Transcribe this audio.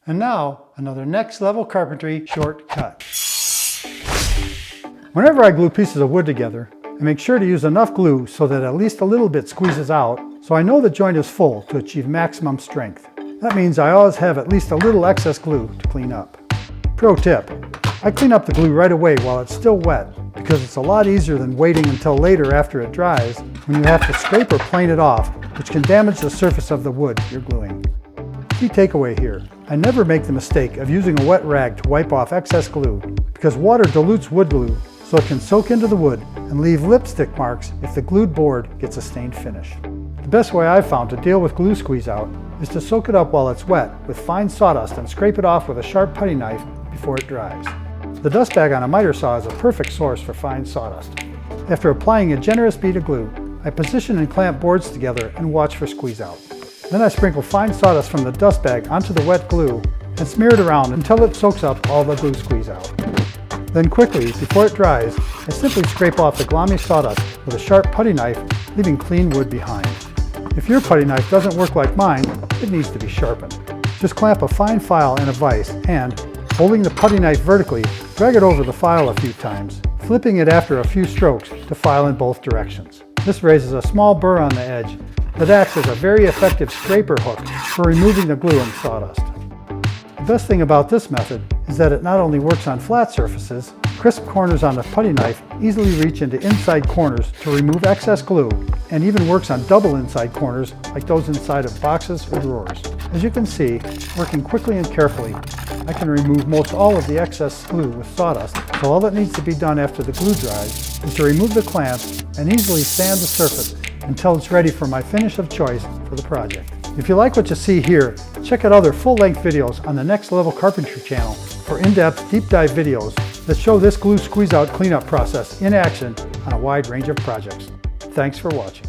And now, another Next Level Carpentry shortcut. Whenever I glue pieces of wood together, I make sure to use enough glue so that at least a little bit squeezes out, so I know the joint is full to achieve maximum strength. That means I always have at least a little excess glue to clean up. Pro tip: I clean up the glue right away while it's still wet, because it's a lot easier than waiting until later after it dries, when you have to scrape or plane it off, which can damage the surface of the wood you're gluing. Key takeaway here: I never make the mistake of using a wet rag to wipe off excess glue, because water dilutes wood glue so it can soak into the wood and leave lipstick marks if the glued board gets a stained finish. The best way I've found to deal with glue squeeze out is to soak it up while it's wet with fine sawdust and scrape it off with a sharp putty knife before it dries. The dust bag on a miter saw is a perfect source for fine sawdust. After applying a generous bead of glue, I position and clamp boards together and watch for squeeze out. Then I sprinkle fine sawdust from the dust bag onto the wet glue and smear it around until it soaks up all the glue squeeze out. Then quickly, before it dries, I simply scrape off the glommy sawdust with a sharp putty knife, leaving clean wood behind. If your putty knife doesn't work like mine, it needs to be sharpened. Just clamp a fine file in a vise and, holding the putty knife vertically, drag it over the file a few times, flipping it after a few strokes to file in both directions. This raises a small burr on the edge that acts as a very effective scraper hook for removing the glue and sawdust. The best thing about this method is that it not only works on flat surfaces, crisp corners on the putty knife easily reach into inside corners to remove excess glue, and even works on double inside corners like those inside of boxes or drawers. As you can see, working quickly and carefully, I can remove most all of the excess glue with sawdust, so all that needs to be done after the glue dries is to remove the clamps and easily sand the surface until it's ready for my finish of choice for the project. If you like what you see here, check out other full-length videos on the Next Level Carpentry Channel for in-depth, deep dive videos that show this glue squeeze-out cleanup process in action on a wide range of projects. Thanks for watching.